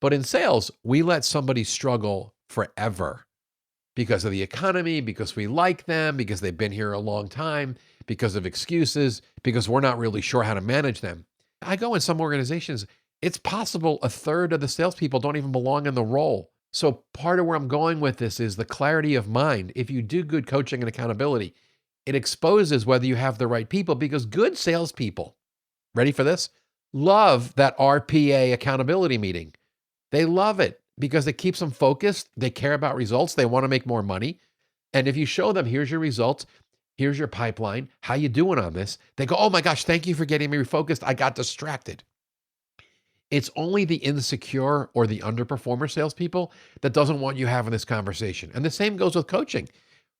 Speaker 2: But in sales, we let somebody struggle forever because of the economy, because we like them, because they've been here a long time, because of excuses, because we're not really sure how to manage them. I go in some organizations, it's possible a third of the salespeople don't even belong in the role. So part of where I'm going with this is the clarity of mind. If you do good coaching and accountability, it exposes whether you have the right people, because good salespeople, ready for this, love that RPA accountability meeting. They love it because it keeps them focused. They care about results. They want to make more money. And if you show them, here's your results, here's your pipeline, how you doing on this? They go, oh my gosh, thank you for getting me refocused. I got distracted. It's only the insecure or the underperformer salespeople that doesn't want you having this conversation. And the same goes with coaching.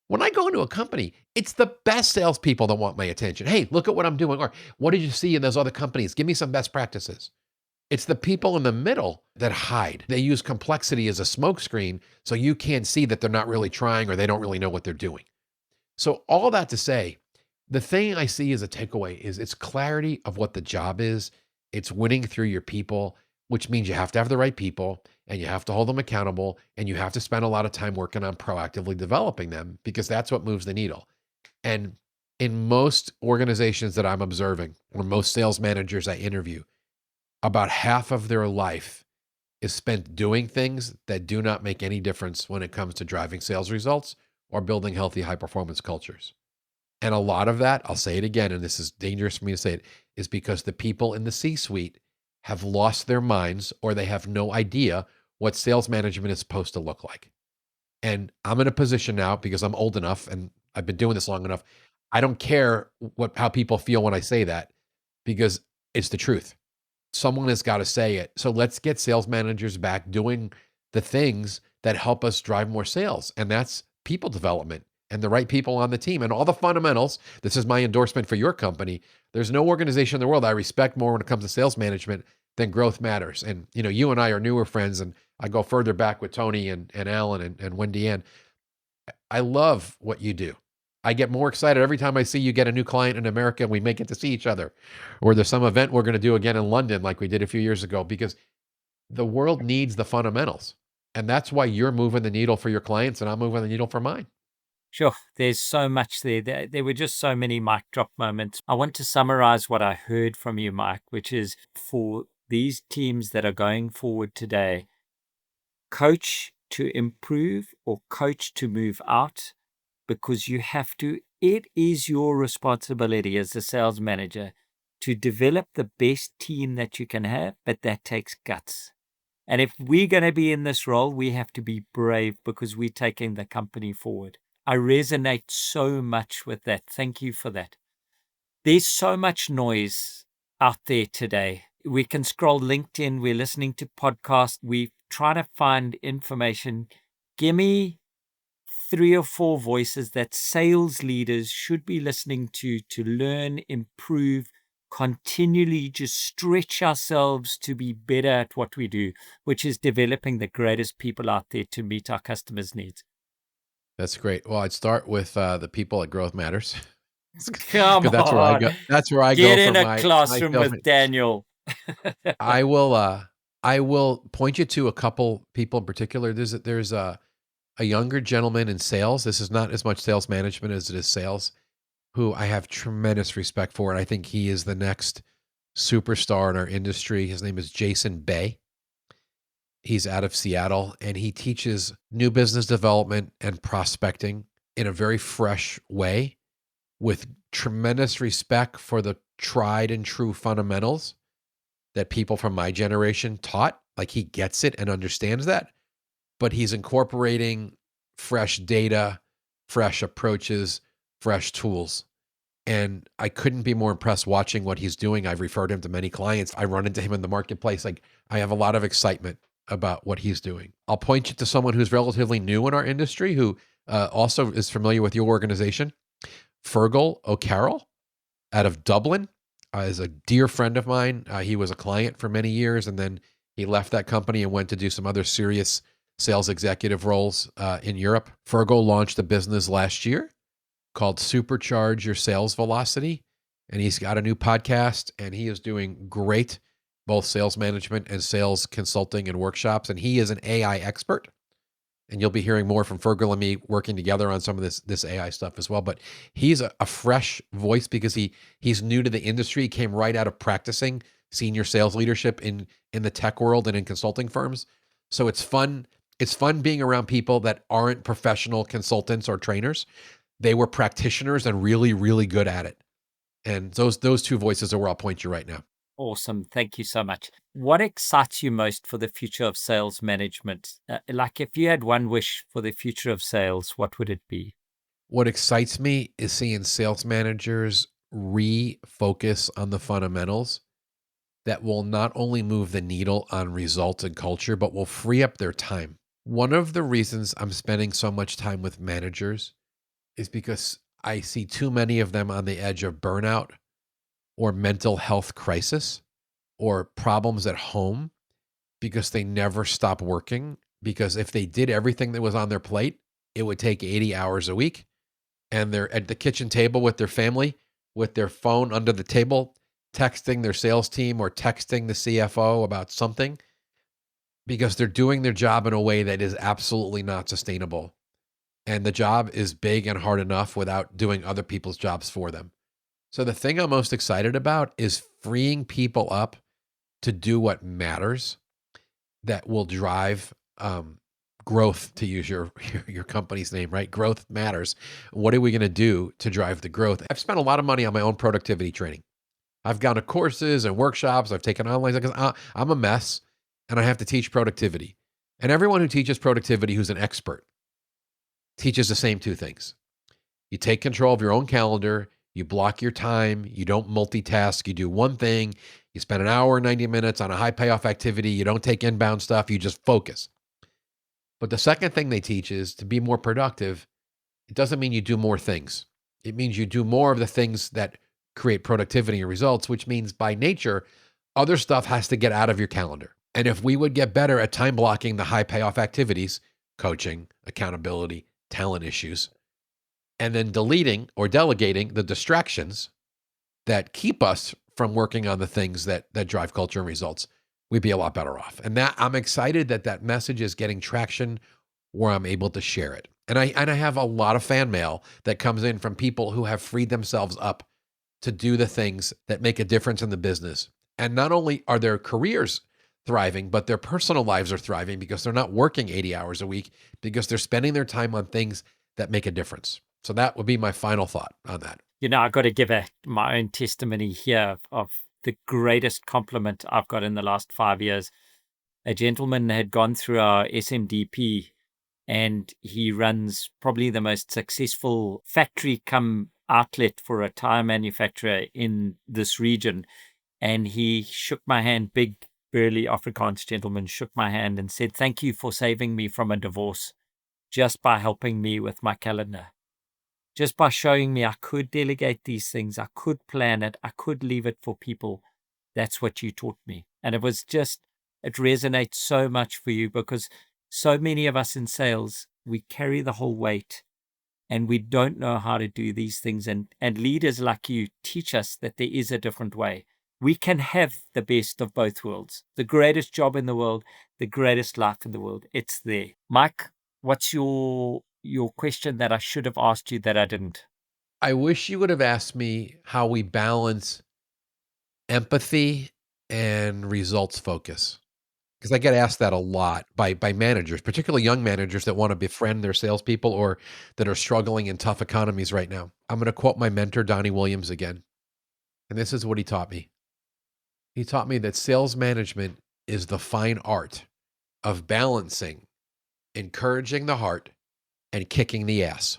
Speaker 2: When I go into a company, it's the best salespeople that want my attention. Hey, look at what I'm doing. Or what did you see in those other companies? Give me some best practices. It's the people in the middle that hide. They use complexity as a smokescreen so you can't see that they're not really trying or they don't really know what they're doing. So all that to say, the thing I see as a takeaway is it's clarity of what the job is. It's winning through your people, which means you have to have the right people and you have to hold them accountable and you have to spend a lot of time working on proactively developing them, because that's what moves the needle. And in most organizations that I'm observing, or most sales managers I interview, about half of their life is spent doing things that do not make any difference when it comes to driving sales results or building healthy high performance cultures. And a lot of that, I'll say it again, and this is dangerous for me to say it, is because the people in the C-suite have lost their minds or they have no idea what sales management is supposed to look like. And I'm in a position now, because I'm old enough and I've been doing this long enough, I don't care how people feel when I say that, because it's the truth. Someone has got to say it. So let's get sales managers back doing the things that help us drive more sales. And that's people development and the right people on the team and all the fundamentals. This is my endorsement for your company. There's no organization in the world I respect more when it comes to sales management than Growth Matters. And, you and I are newer friends, and I go further back with Tony and Alan and Wendy Ann. I love what you do. I get more excited every time I see you get a new client in America and we make it to see each other, or there's some event we're going to do again in London like we did a few years ago, because the world needs the fundamentals. And that's why you're moving the needle for your clients and I'm moving the needle for mine.
Speaker 1: Sure, there's so much there. There were just so many mic drop moments. I want to summarize what I heard from you, Mike, which is, for these teams that are going forward today, coach to improve or coach to move out, because you have to. It is your responsibility as a sales manager to develop the best team that you can have, but that takes guts. And if we're going to be in this role, we have to be brave, because we're taking the company forward. I resonate so much with that. Thank you for that. There's so much noise out there today. We can scroll LinkedIn, we're listening to podcasts, we try to find information. Give me 3 or 4 voices that sales leaders should be listening to learn, improve, continually just stretch ourselves to be better at what we do, which is developing the greatest people out there to meet our customers' needs.
Speaker 2: That's great. Well, I'd start with the people at Growth Matters.
Speaker 1: Come
Speaker 2: Because that's where I
Speaker 1: on.
Speaker 2: go. That's where I go
Speaker 1: Get
Speaker 2: for
Speaker 1: in a
Speaker 2: my
Speaker 1: classroom
Speaker 2: sales.
Speaker 1: with Daniel.
Speaker 2: I will I will point you to a couple people in particular. There's a younger gentleman in sales. This is not as much sales management as it is sales, who I have tremendous respect for, and I think he is the next superstar in our industry. His name is Jason Bay. He's out of Seattle, and he teaches new business development and prospecting in a very fresh way with tremendous respect for the tried and true fundamentals that people from my generation taught. Like, he gets it and understands that, but he's incorporating fresh data, fresh approaches, fresh tools. And I couldn't be more impressed watching what he's doing. I've referred him to many clients. I run into him in the marketplace. Like, I have a lot of excitement about what he's doing. I'll point you to someone who's relatively new in our industry who also is familiar with your organization, Fergal O'Carroll out of Dublin. Is a dear friend of mine. He was a client for many years, and then he left that company and went to do some other serious sales executive roles in Europe. Fergal launched a business last year called Supercharge Your Sales Velocity. And he's got a new podcast, and he is doing great, both sales management and sales consulting and workshops. And he is an AI expert. And you'll be hearing more from Fergal and me working together on some of this AI stuff as well. But he's a fresh voice because he's new to the industry. He came right out of practicing senior sales leadership in the tech world and in consulting firms. So it's fun. It's fun being around people that aren't professional consultants or trainers. They were practitioners and really, really good at it. And those two voices are where I'll point you right now.
Speaker 1: Awesome. Thank you so much. What excites you most for the future of sales management? Like, if you had one wish for the future of sales, what would it be?
Speaker 2: What excites me is seeing sales managers refocus on the fundamentals that will not only move the needle on results and culture, but will free up their time. One of the reasons I'm spending so much time with managers is because I see too many of them on the edge of burnout or mental health crisis or problems at home because they never stop working. Because if they did everything that was on their plate, it would take 80 hours a week. And they're at the kitchen table with their family, with their phone under the table, texting their sales team or texting the CFO about something because they're doing their job in a way that is absolutely not sustainable. And the job is big and hard enough without doing other people's jobs for them. So the thing I'm most excited about is freeing people up to do what matters that will drive growth, to use your company's name, right? Growth matters. What are we going to do to drive the growth? I've spent a lot of money on my own productivity training. I've gone to courses and workshops. I've taken online because I'm a mess and I have to teach productivity. And everyone who teaches productivity who's an expert teaches the same two things. You take control of your own calendar. You block your time. You don't multitask. You do one thing. You spend an hour, 90 minutes on a high payoff activity. You don't take inbound stuff. You just focus. But the second thing they teach is to be more productive. It doesn't mean you do more things. It means you do more of the things that create productivity and results, which means by nature, other stuff has to get out of your calendar. And if we would get better at time blocking the high payoff activities, coaching, accountability, talent issues, and then deleting or delegating the distractions that keep us from working on the things that drive culture and results, we'd be a lot better off. And that I'm excited that message is getting traction where I'm able to share it. And I have a lot of fan mail that comes in from people who have freed themselves up to do the things that make a difference in the business. And not only are their careers thriving, but their personal lives are thriving because they're not working 80 hours a week, because they're spending their time on things that make a difference. So that would be my final thought on that.
Speaker 1: I've got to give my own testimony here of the greatest compliment I've got in the last 5 years. A gentleman had gone through our SMDP, and he runs probably the most successful factory come outlet for a tire manufacturer in this region. And he shook my hand, big, burly Afrikaans gentleman, shook my hand and said, "Thank you for saving me from a divorce just by helping me with my calendar. Just by showing me I could delegate these things, I could plan it, I could leave it for people. That's what you taught me." And it resonates so much for you because so many of us in sales, we carry the whole weight and we don't know how to do these things. And leaders like you teach us that there is a different way. We can have the best of both worlds, the greatest job in the world, the greatest life in the world. It's there. Mike, what's your question that I should have asked you that I didn't?
Speaker 2: I wish you would have asked me how we balance empathy and results focus. Because I get asked that a lot by managers, particularly young managers that want to befriend their salespeople or that are struggling in tough economies right now. I'm going to quote my mentor, Donnie Williams, again. And this is what he taught me. He taught me that sales management is the fine art of balancing, encouraging the heart, and kicking the ass.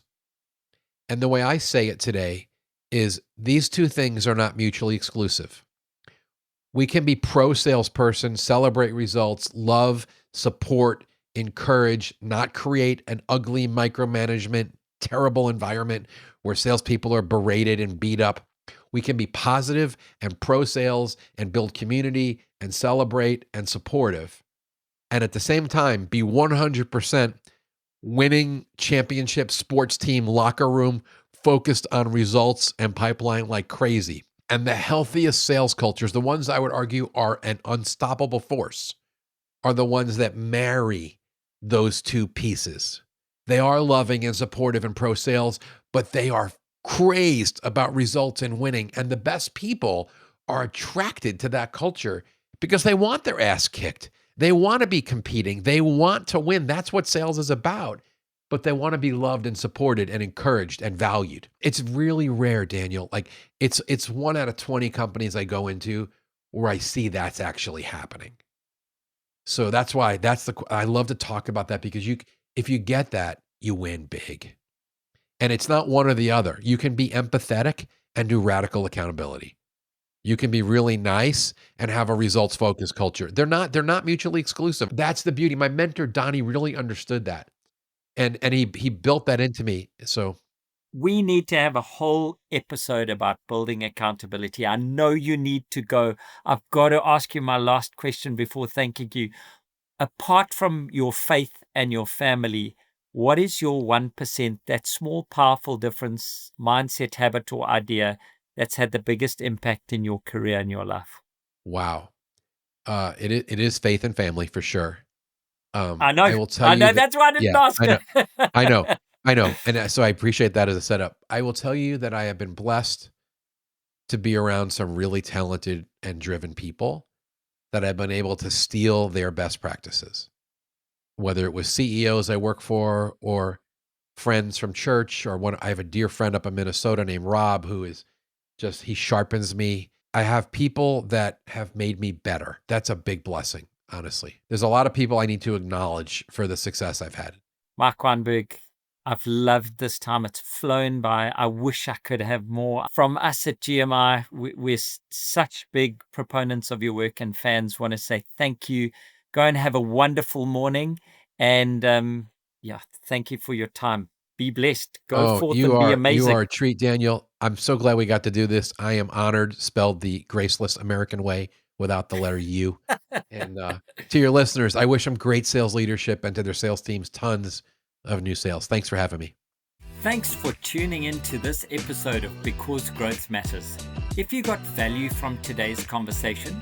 Speaker 2: And the way I say it today is these two things are not mutually exclusive. We can be pro salesperson, celebrate results, love, support, encourage, not create an ugly micromanagement, terrible environment where salespeople are berated and beat up. We can be positive and pro sales and build community and celebrate and supportive. And at the same time, be 100% winning championship sports team locker room, focused on results and pipeline like crazy. And the healthiest sales cultures, the ones I would argue are an unstoppable force, are the ones that marry those two pieces. They are loving and supportive and pro sales, but they are crazed about results and winning. And the best people are attracted to that culture because they want their ass kicked. They want to be competing. They want to win. That's what sales is about. But they want to be loved and supported and encouraged and valued. It's really rare, Daniel. Like it's 1 out of 20 companies I go into where I see that's actually happening. So that's why I love to talk about that because if you get that, you win big. And it's not one or the other. You can be empathetic and do radical accountability. You can be really nice and have a results focused culture. They're not mutually exclusive. That's the beauty. My mentor Donnie really understood that. And he built that into me. So
Speaker 1: we need to have a whole episode about building accountability. I know you need to go. I've got to ask you my last question before thanking you. Apart from your faith and your family, what is your 1%, that small, powerful difference, mindset, habit, or idea that's had the biggest impact in your career and your life?
Speaker 2: wow. It is faith and family for sure.
Speaker 1: I know.
Speaker 2: I will tell you that,
Speaker 1: That's why I didn't ask.
Speaker 2: I know. I know. I know. And so I appreciate that as a setup. I will tell you that I have been blessed to be around some really talented and driven people that I've been able to steal their best practices, whether it was CEOs I work for or friends from church or I have a dear friend up in Minnesota named Rob, who is he sharpens me. I have people that have made me better. That's a big blessing, honestly. There's a lot of people I need to acknowledge for the success I've had.
Speaker 1: Mike Weinberg, I've loved this time. It's flown by. I wish I could have more. From us at GMI, we're such big proponents of your work and fans want to say thank you. Go and have a wonderful morning. And thank you for your time. Be blessed. Go forth and be amazing.
Speaker 2: You are a treat, Daniel. I'm so glad we got to do this. I am honored, spelled the graceless American way without the letter U. And to your listeners, I wish them great sales leadership and to their sales teams, tons of new sales. Thanks for having me.
Speaker 1: Thanks for tuning in to this episode of Because Growth Matters. If you got value from today's conversation,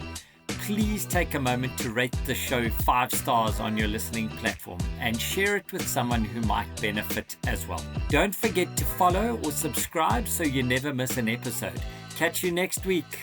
Speaker 1: please take a moment to rate the show 5 stars on your listening platform and share it with someone who might benefit as well. Don't forget to follow or subscribe so you never miss an episode. Catch you next week.